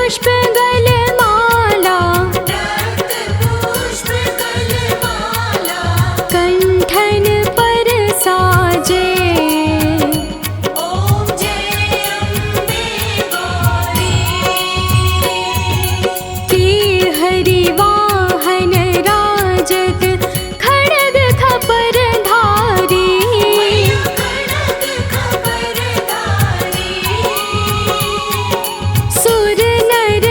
पुष्प गलमाला, कंठन पर साजे। ओम जय अम्बे गौरी। की हरि वाहन राजत खड्ग खपर धारी। सुर नर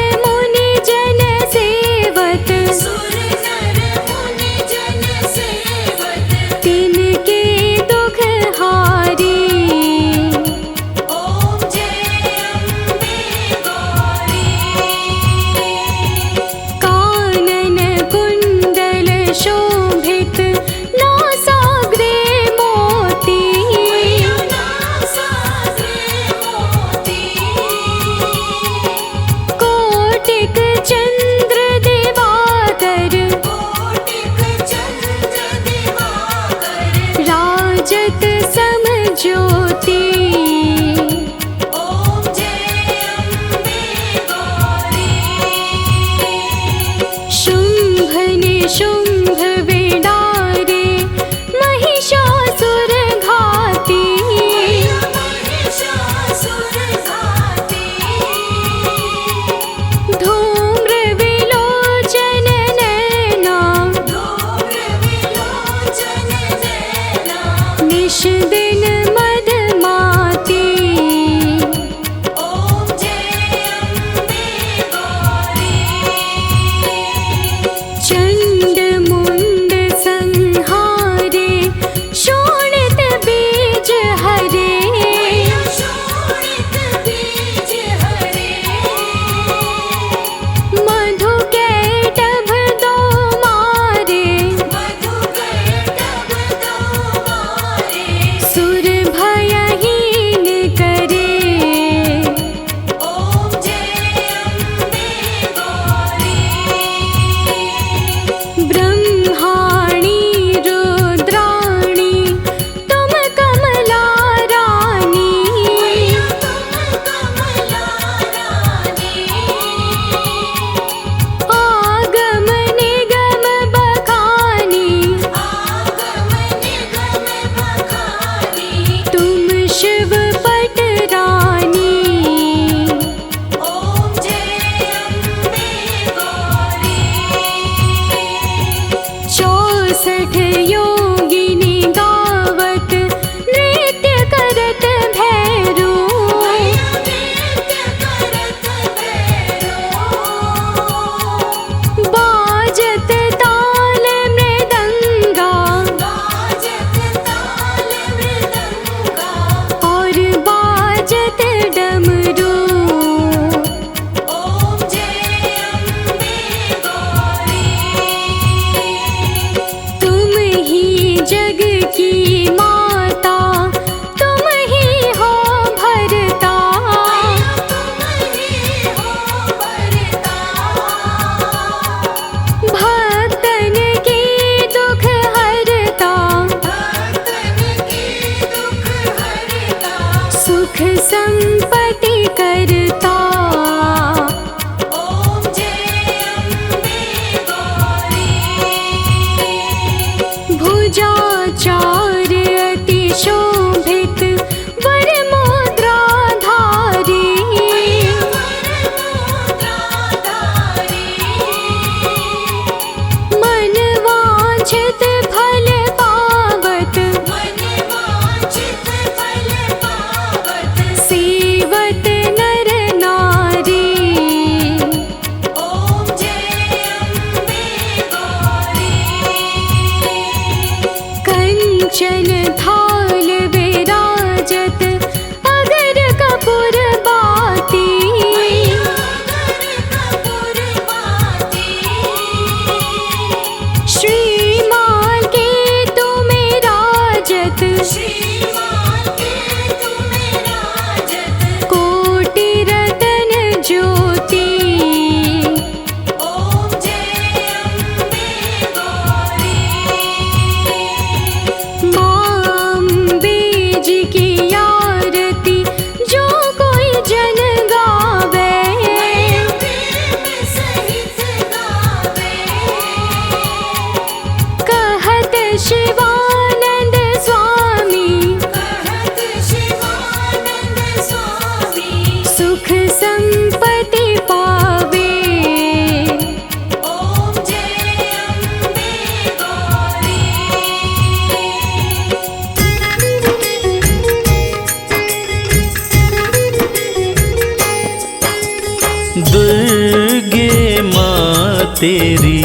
दुर्गे माँ तेरी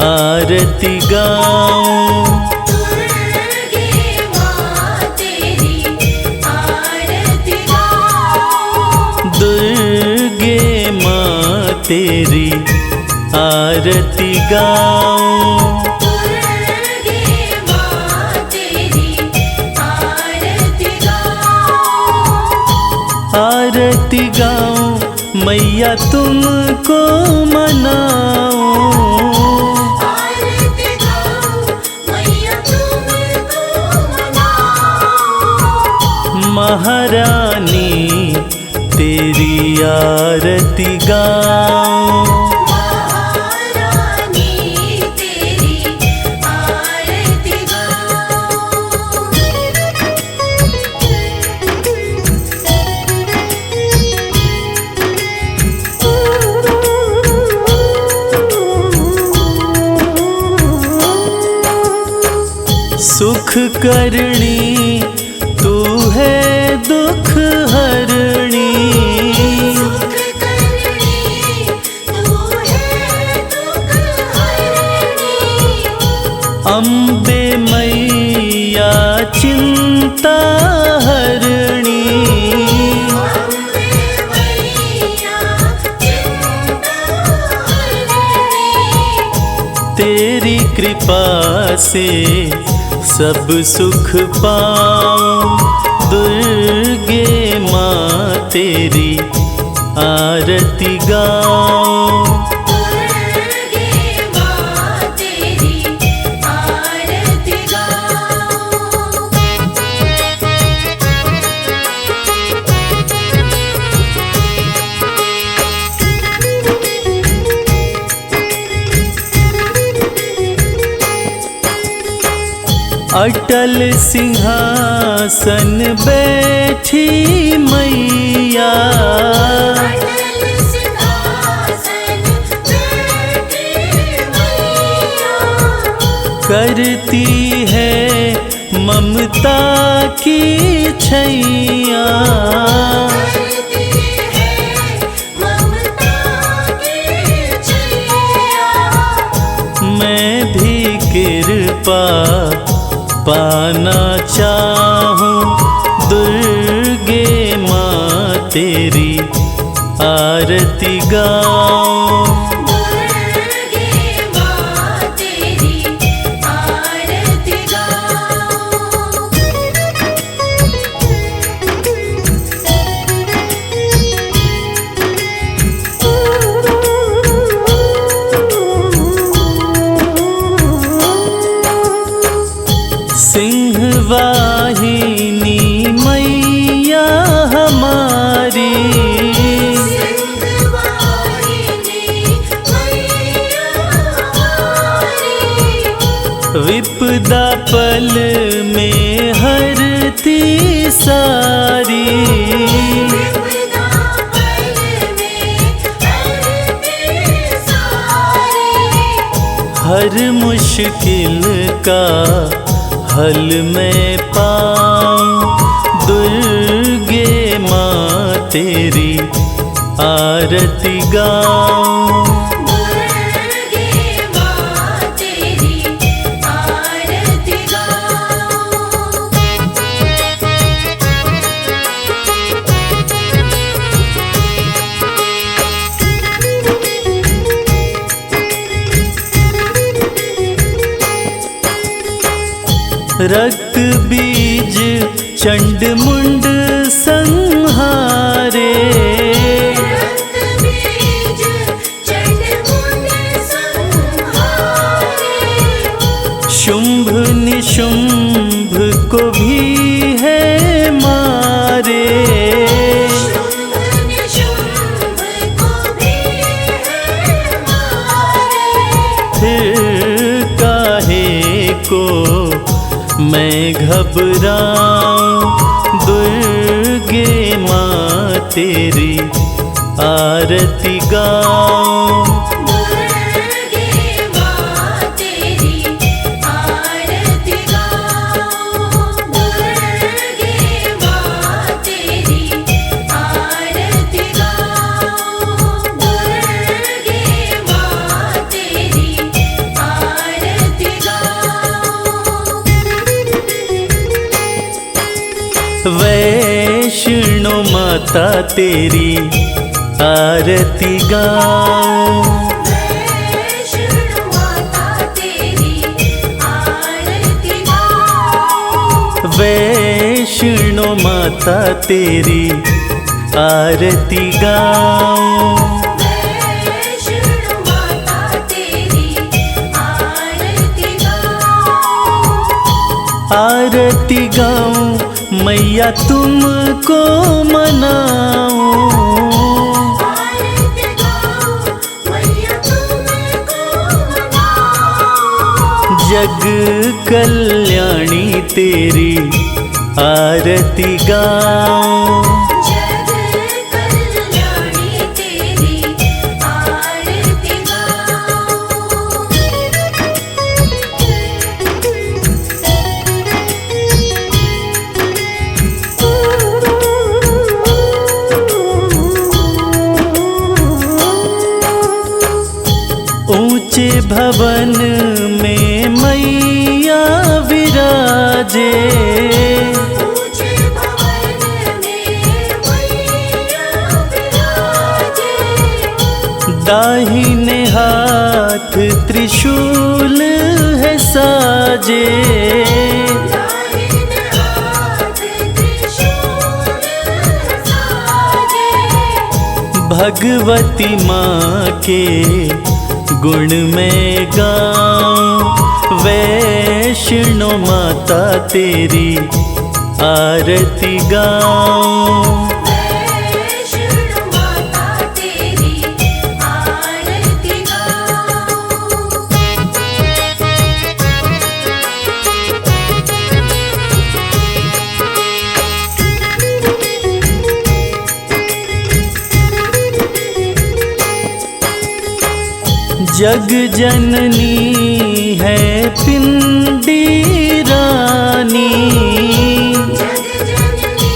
आरती गाऊं। दुर्गे माँ तेरी आरती गाऊं। दुर्गे माँ तेरी आरती गाऊं। दुर्गे माँ तेरी आरती गाऊं। आरती गाऊं मैया तुमको मनाऊं। आरती गाऊं मैया तुमको मनाऊं। महारानी तेरी आरती गाऊं। महारानी तेरी आरती सुख करणी तू है दुख हरणी। सुख करणी तू है दुख हरणी। अम्बे मैया चिंता हरणी। अम्बे मैया चिंता हरणी। तेरी कृपा से सब सुख पाऊं। दुर्गे माँ तेरी आरती गाऊं। दुर्गे माँ तेरी आरती गाऊं। अटल सिंहासन बैठी मैया। अटल सिंहासन बैठी मैया। करती है ममता की छैया। करती है ममता की छैया। मैं भी कृपा पाना चाहूं। दुर्गे माँ तेरी आरती गाऊं। दुर्गे माँ तेरी आरती गाऊं। सिंहवाहिनी मैया हमारी। सिंहवाहिनी मैया हमारी। विपदा पल में हरती सारी। विपदा पल में हरती सारी। हर मुश्किल का हल मैं पाऊं। दुर्गे माँ तेरी आरती गाऊं। दुर्गे माँ तेरी आरती गाऊं। रक्त बीज चंड मुंड संहारे। रक्त बीज चंड मुंड संहारे। शुंभ निशुंभ को भी है मारे। शुंभ निशुंभ को भी है मारे। फिर काहे को मैं घबराऊं। दुर्गे माँ तेरी आरती गाऊं। दुर्गे माँ तेरी आरती गाऊं। दुर्गे माँ तेरी आरती गाऊं। माता तेरी आरती गाऊं। वैष्णो माता तेरी आरती गाऊं। वैष्णो माता तेरी आरती गाऊं। वैष्णो माता तेरी आरती गाऊं। आरती गाऊं मैया तुमको मनाऊं। आरती गाऊं मैया तुमको मनाऊं। जग कल्याणी तेरी आरती गाऊं। जग कल्याणी तेरी आरती ऊंचे भवन में मैया विराजे। ऊंचे भवन में मैया विराजे। दाहिने हाथ त्रिशूल है साजे। दाहिने हाथ त्रिशूल साजे। भगवती माँ के गुण में गाऊं। वैष्णो माता तेरी आरती गाऊं। वैष्णो माता तेरी आरती गाऊं। जग जननी है पिंडी रानी। जग जननी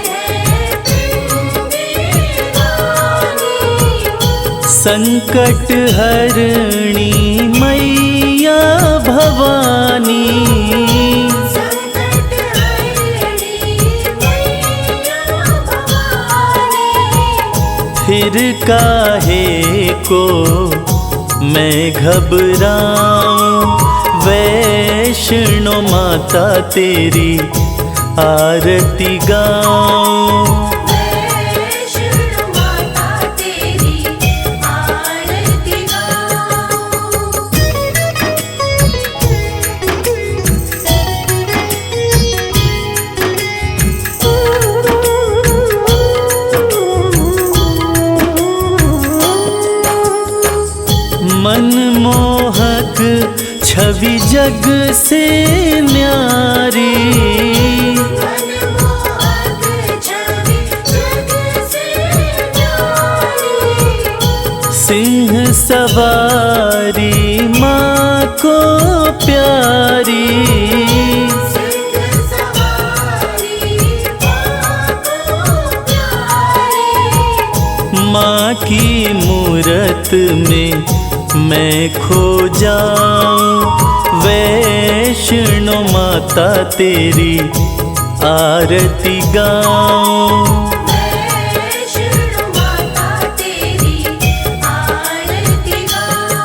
है पिंडी रानी। संकट हरणी मैया भवानी। संकट हरणी मैया भवानी। फिर काहे को मैं घबराऊं। वैष्णो माता तेरी आरती गाऊं। वैष्णो माता तेरी आरती गाऊं। मनमोहक छवि जग से न्यारी। मनमोहक छवि जग से न्यारी। सिंह सवारी माँ को प्यारी। सिंह सवारी माँ को प्यारी। माँ की मूरत में मैं खो जाऊं। वैष्णो माता तेरी आरती गाऊं। वैष्णो माता तेरी आरती गाऊं।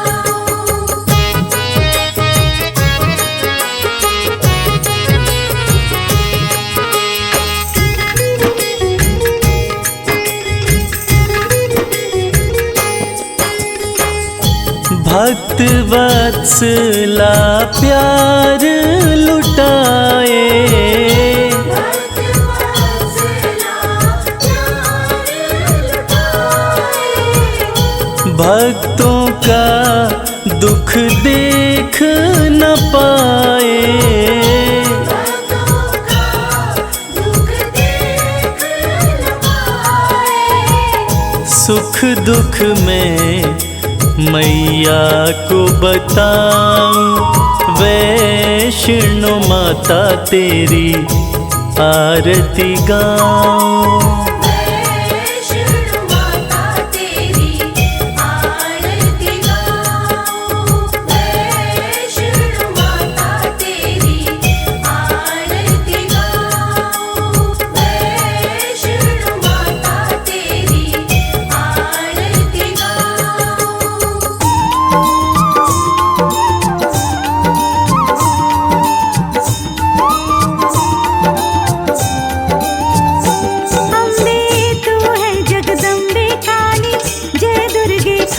भक्त वत्सला प्यार लुटाए। भक्त वत्सला प्यार लुटाए। भक्तों का दुख देख न पाए। भक्तों का दुख देख न पाए। सुख दुख में मैया को बताऊं। वैष्णो माता तेरी आरती गाऊं। वैष्णो माता तेरी आरती गाऊं। वैष्णो माता तेरी आरती गाऊं। वैष्णो माता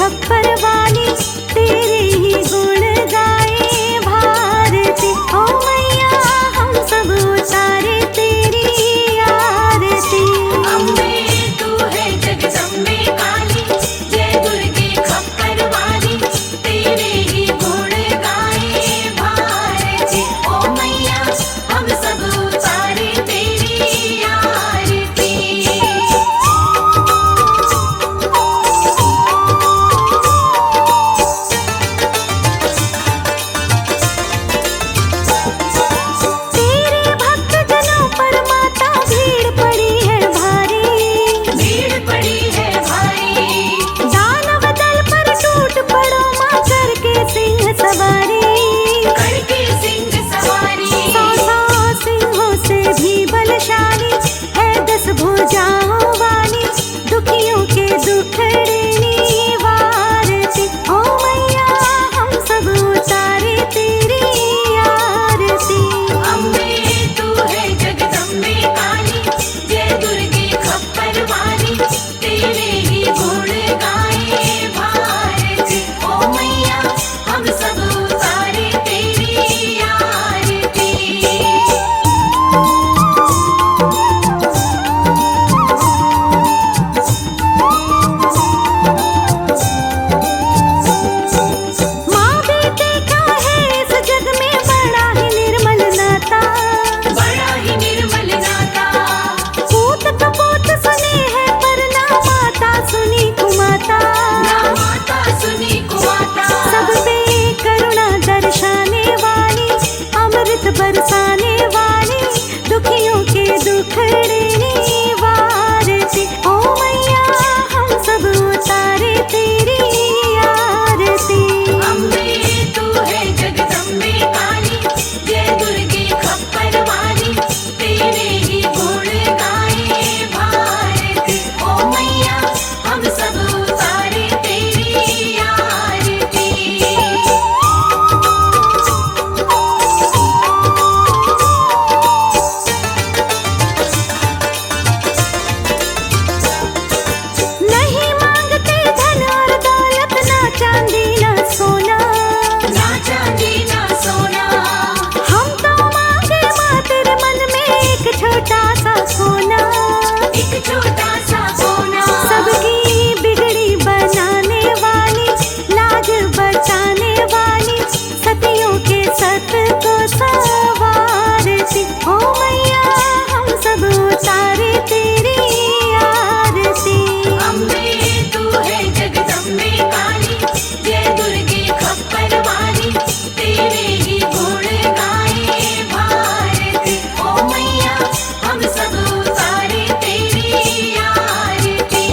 खप्पर वाली तेरे ही गुण गाए भारती। ओ मैया हम सब उतारे तेरी आरती। अम्बे तू है जगदम्बे काली, जय दुर्गे खप्पर वाली, तेरे ही गुण गाए भारती। ओ मैया हम सब उतारे तेरी आरती। तेरे भक्त जनों पर माता भीड़ पड़ी है भारी, भीड़ पड़ी है भारी, दानव दल पर टूट पड़ो माँ करके सिंह सवारी। करके सिंह सवारी, 100 सिंहों से भी बलशाली है 10 भुजाओं वाली, दुखियों के दुखड़े वारती। ओ मैया हम सब उतारे तेरी आरती। अम्बे तू है जगदम्बे काली, जय दुर्गे खप्पर वाली, तेरे ही गुण गाए भारती। ओ मैया हम सब उतारे तेरी आरती। माँ बेटे का है इस जग में बड़ा ही निर्मल नाता, बड़ा ही निर्मल नाता, पूत कपूत सुने है पर ना माता सुनी कुमाता। ना माता सुनी कुमाता, सब पे करुणा दर्शाने वाली, अमृत बरसाने वाली, दुखियों के दुखड़े वारती। ओ मैया हम सब उतारे तेरी आरती। अम्बे तू है जगदम्बे काली, जय दुर्गे खप्पर वाली, तेरे ही गुण गाए भारती। ओ मैया हम सब उतारे तेरी आरती। नहीं मांगते धन और दौलत, ना चांदी ना सोना, ना चांदी ना सोना, हम तो मांगे माँ तेरे मन में एक छोटा सा सोना। एक छोटा सा सोना, सबकी बिगड़ी बनाने वाली, लाज बचाने वाली, सतियों के सत को सवारती। ओ मैया हम सब उतारे तेरी आरती। अम्बे तू है जगदम्बे काली, जय दुर्गे खप्पर वाली, तेरे ही गुण गाए भारती। ओ मैया हम सब उतारे तेरी आरती।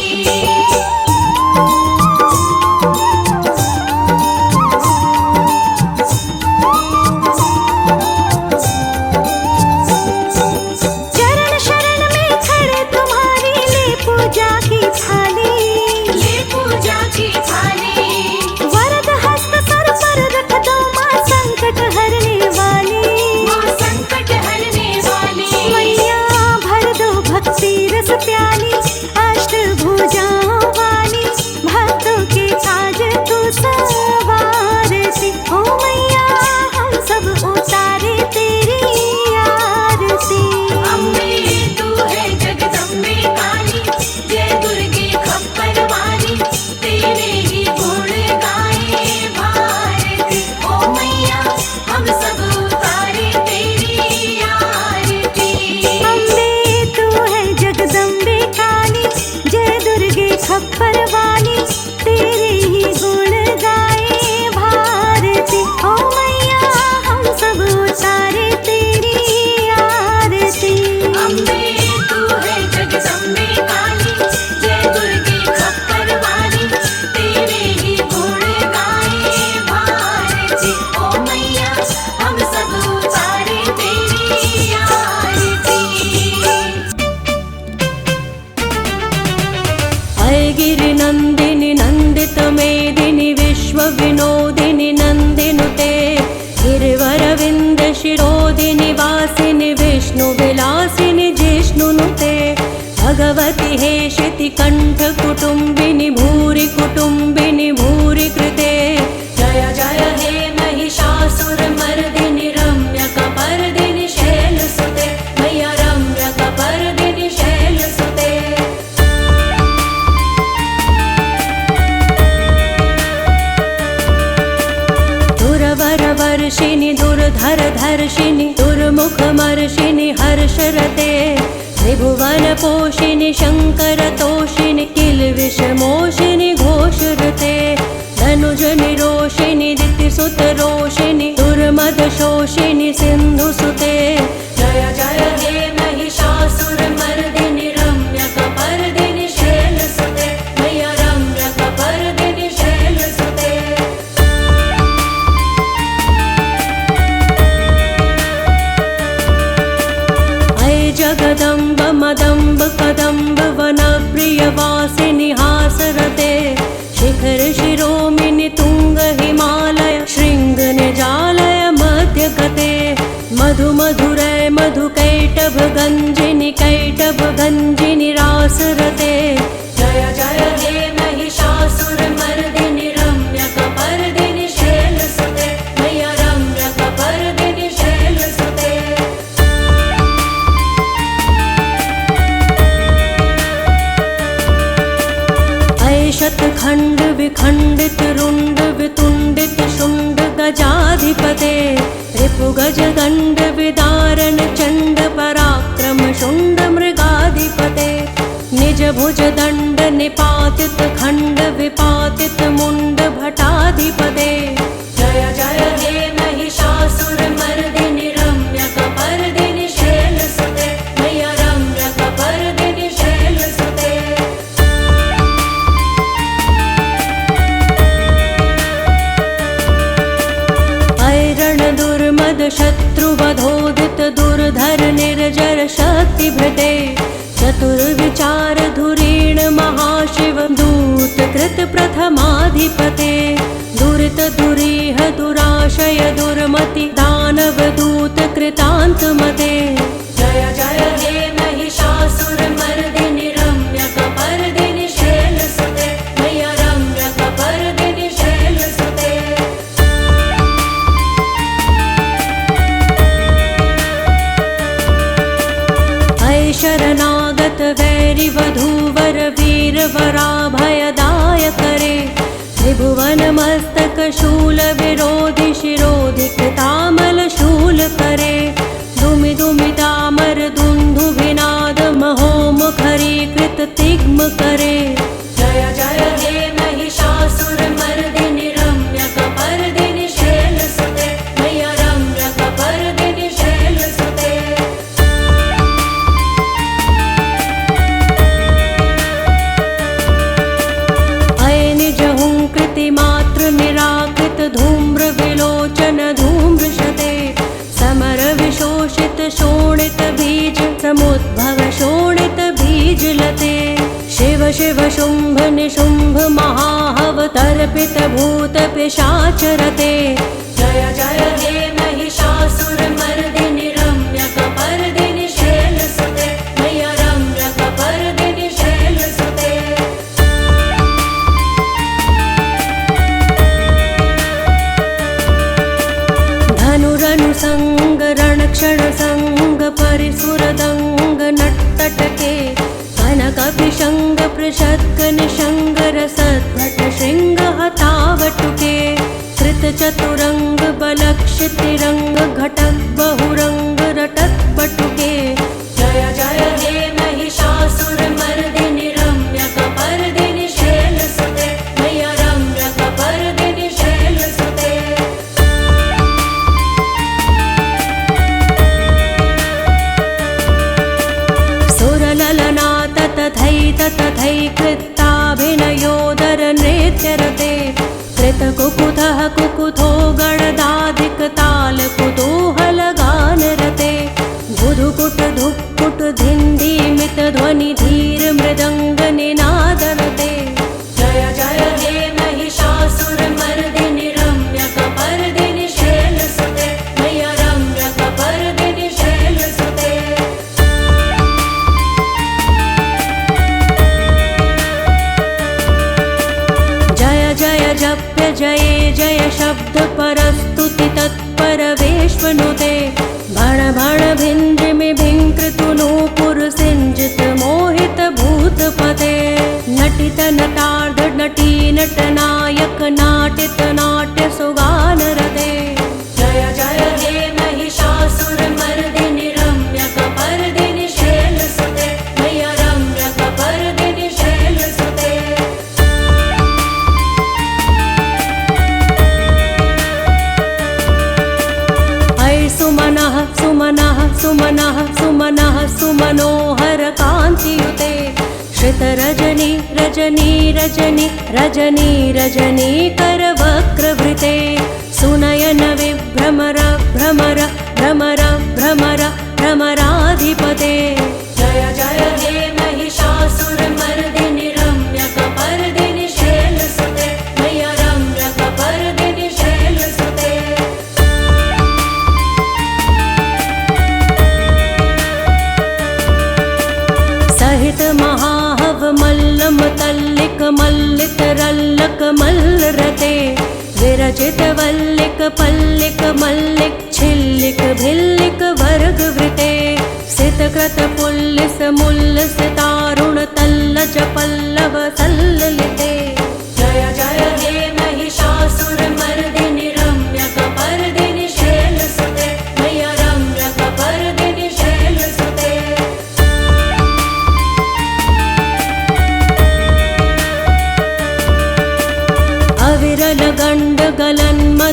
चरण शरण में खड़े तुम्हारी ले पूजा की थाली, ले पूजा की थाली, वरद हस्त सर पर रख दो माँ संकट हरने वाली। माँ संकट हरने वाली, मैया भर दो भक्ति रस प्याली, अष्ट भुजाओं वाली, भक्तों के काज तू सवारती। ओ मैया हम सब उतारे तेरी आरती। अम्बे तू है जगदम्बे काली, जय दुर्गे खप्पर वाली, तेरे ही गुण गाए भारती। ओ मैया हम सब उतारे तेरी आरती। अम्बे तू है जगदम्बे काली, जय दुर्गे खप्पर वाली, तेरे ही गुण गाए भारती। ओ मैया हम सब उतारे तेरी आरती। अम्बे तू है जगदम्बे काली, जय दुर्गे खप्पर वाली, तेरे ही गुण गाए भारती। ओ मैया हम सब उतारे तेरी आरती। ऐगिरि नन्दिनि नन्दित मेदिनि विश्व विनोदिनि नन्दिनुते, गिरिवरविन्द शिरोदिनि वासिनि विष्णु विलासिनि जिष्णुनुते, भगवति हेशिति कण्ठ कुटुम्बिनि भूरि कुटुम्बिनि भू वर्षिणि दुर्धर धर्षिणि दुर्मुखमर्षिणि हर्षरते त्रिभुवन पोषिणि शंकर तोषिणि किल्बिषमोषिणि घोषरते धनुज निरोषिणि दितिसुत रोषिणि दुर्मद शोषिणि सिन्धुसुते जय जय हे महिषासुरमर्दिनि रम्यकपर्दिनि शैलसुते मैया रम्यकपर्दिनि शैलसुते अय जगदम्ब मदम्ब कदम्ब वनप्रियवासिनि हासरते शिखर शिरोमिनि तुंग हिमालय शृंग निजालय मध्यगते मधु मधुरै मधु कैटभ गंजिनि रासरते जय जय हे महिषासुरमर्दिनि रम्यकपर्दिनि शैलसुते मैया रम्यकपर्दिनि शैलसुते शतखंड विखंडित रुंड वितुंडित शुंड गजाधिपते रिपु गज दंड विदारण चंड पराक्रम शुंड मृगाधिपते निज भुज दंड निपातित खंड विपातित मुंड भटाधिपते जय जय हे महिषासुरमर्दिनि रम्यकपर्दिनि शैलसुते मैया रम्यकपर्दिनि शैलसुते दुर्मद शत्रुवधोदित दुर्धर निर्जर शक्तिभृते चतुर्विचार धुरीण महाशिव दूत कृत प्रथमाधिपते दुरित दुरीह दुराशय दुर्मति दानव दूत कृतान्तमते जय जय हे महिषासुरमर्दिनि रम्यकपर्दिनि शैलसुते मैया रम्यकपर्दिनि शैलसुते शरणागत वैरि वधूवर वीर वराभयदाय करे त्रिभुवन मस्तक शूल विरोधि शिरोधि कृतामल शूल करे दुमि दुमि दामर दुंदु विनाद महोमुखरी कृत तिग्म करे जय जय हे महिषासुरमर्दिनि रम्यकपर्दिनि शैलसुते मैया रम्यकपर्दिनि शैलसुते मात्र निराकृत धूम्र विलोचन धूम्रशते समर विशोषित शोणित बीज समुद्भव शोणित बीज लते शिव शिव शुंभ निशुंभ महाहव तर्पित भूत पिशाचरते जय जय हे महिषासुरमर्दिनि रम्यकपर्दिनि शैलसुते मैया रम्यकपर्दिनि शैलसुते धनुरनुसंग रणक्षण संग परिसुरदंग नट्टटके कनकपिशंग पृषत्क निशंग रसद्भट शृंग हतावटुके कृत चतुरंग बलक्षितिरंग घटक बहुरंग रटक बटुके जय जय हे महिषासुरमर्दिनि रम्यकपर्दिनि शैलसुते मैया रम्यकपर्दिनि शैलसुते तथैकृत्ताभिनयोदर नृत्यरते कृतकुकुथः कुकुथो गणदाधिक ताल कुतूहल गानरते गुधुकुट धुक्कुट धिन्धीमित ध्वनि धीर मृदंग निनादरते जय जय हे महिषासुरमर्दिनि रम्यकपर्दिनि शैलसुते मैया रम्यकपर्दिनि शैलसुते जप्य जये जय शब्द परस्तुति तत्पर वेश्वनुते भण भण भिंद्रिमि भिंकृतु नूपुर सिंजित मोहित भूतपते नटित नटार्ध नटी नट नायक नाटित नाट्य सुगान रते सुमनः सुमनः सुमनोहर कान्तियुते श्रितरजनी रजनी रजनी रजनी रजनी करवक्रवृते सुनयन विभ्रमर भ्रमर भ्रमर भ्रमर भ्रमराधिपते जय जय हे महिषासुरमर्दिनि रम्यकपर्दिनि शैलसुते मय्या रम्यकपर्दिनि शैलसुते सहित महाहव मल्लम तल्लिक मल्लिक रल्लक मल्लरते विरचित वल्लिक पल्लिक मल्लिक छिल्लिक भिल्लिक वर्गवृते सितकृत पुल्लिस मुल्लिस तारुण तल्लज पल्लव सल्ललिते जय जय हे महिषासुरमर्दिनि रम्यकपर्दिनि शैलसुते मय्या रम्यकपर्दिनि शैलसुते अविरल गण्ड गलन्मदमेधुर्मत्त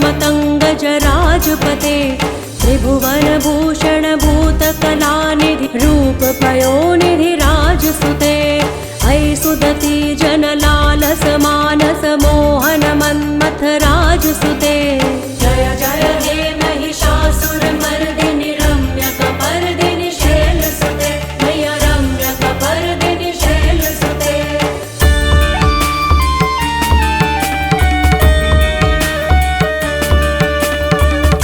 मतङ्गजराजपते त्रिभुवन भूषण भूत कलानिधि रूप पयोनिधि राजसुते ऐ सुदति जनलालस मानस मोहन मन्मथ राजसुते जय जय हे महिषासुरमर्दिनि रम्यकपर्दिनि शैलसुते मय्या रम्यकपर्दिनि शैलसुते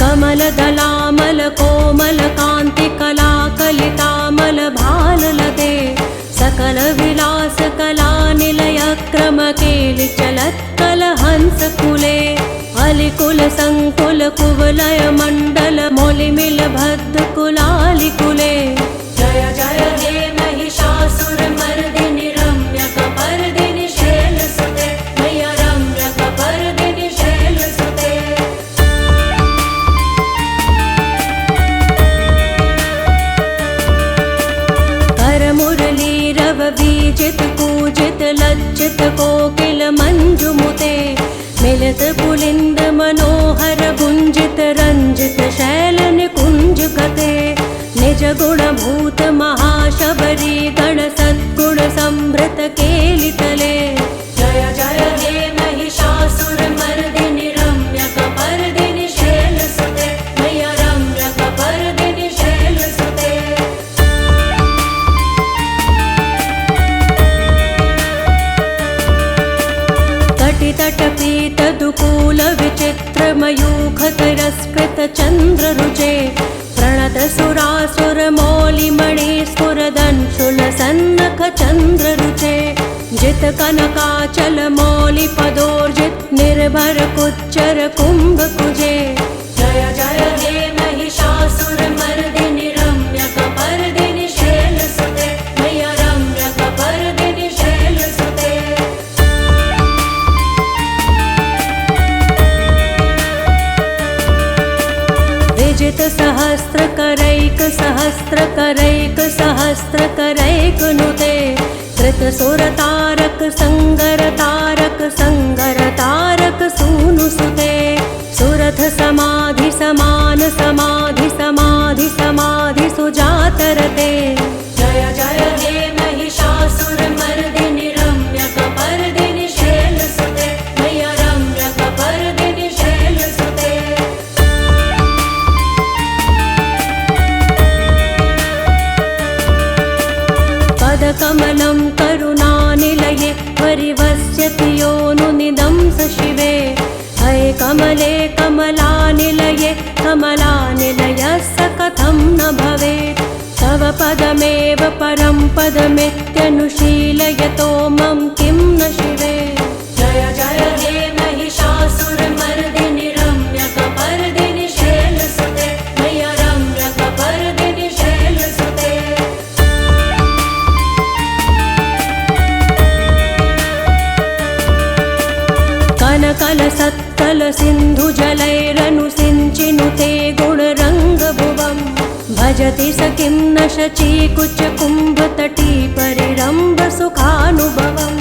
कमलदलामल कोमल कान्ति कला कलितामल भाललते सकल विलास कला निलय क्रम केलि चलत् कलहंस कुले अलिकुल संकुल कुवलय मंडल मोलिमिल भद्द कुलालि कुले जय जय हे महिषासुरमर्दिनि रम्यकपर्दिनि शैलसुते मय्या रम्यकपर्दिनि शैलसुते करमुरलीरव बीजित कूजित लज्जित कोकिल मंजुमुते मिलित पुलिंद मनोहर गुंजित रंजित शैल निकुंज गते निज गुण भूत महाशबरी गण सद्गुण संभृत केलितले जय जय हे महिषासुरमर्दिनि रम्यकपर्दिनि शैलसुते मय्या रम्यकपर्दिनि शैलसुते कटितटपीत दुकूल विचित्र मयूख तिरस्कृत चंद्र रुचे प्रणत सुरासुर मौलि मणि स्फुरदंशुल सन्नख चंद्र रुचे जित कनकाचल मौलि पदोर्जित निर्भर कुच्चर कुंभ कुजे जय जय हे महिषासुरमर्दिनि रम्यकपर्दिनि शैलसुते मय्या रम्यकपर्दिनि शैलसुते विजित सहस्र करैक सहस्र करैक सहस्र करैक नुते कृत सुर तारक संगर तारक संगर तारक सूनु सुते सुरथ समाधि समान समाधि समाधि समाधि सुजातरते जय जय हे महिषासुरमर्दिनि रम्यकपर्दिनि शैलसुते मय्या रम्यकपर्दिनि शैलसुते पदकमलं करुणानिलये परिवस्यति योनुनिदं स शिवे हये कमले कमलानिलये कमलानिलयस्य कथं न भवेत् तव पदमेव परं पदमित्यनुशीलयतो मम किं न शिवे जय जय हे महिषासुरमर्दिनि रम्यकपर्दिनि शैलसुते मय्या रम्यकपर्दिनि शैलसुते कनकल सत्तल सिंधु जलैरनुसिञ्चिनुते गुणरङ्गभुवम् भजति स किं न शचीकुच कुम्भतटी परिरम्भ सुखानुभवम्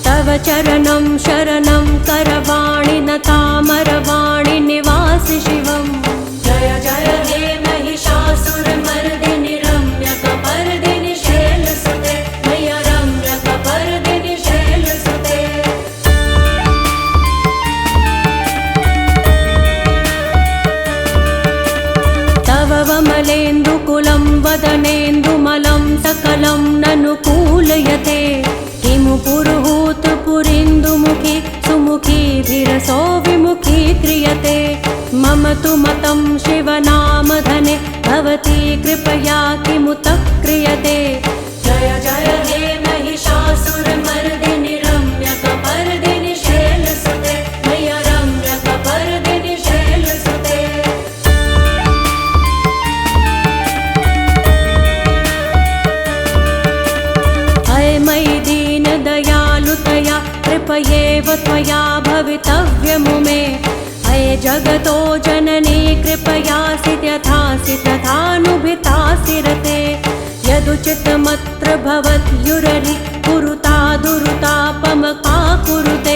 तव चरणं शरणं करवाणि न तामरवाणि निवासि शिवम् जय जय हे तु मतं शिवनामधने भवती कृपया किमुत क्रियते। जय जय हे महिषासुरमर्दिनि रम्यकपर्दिनि शैलसुते मय्य रम्यकपर्दिनि शैलसुते। अये मयि दीनदयालुतया कृपयेव त्वया भवितव्यमुमे। अये जगतो जननी कृपयासि यथासि तथानुभितासि रते। यदुचितमत्र भवत्युररि कुरुता दुरुतापमका कुरुते।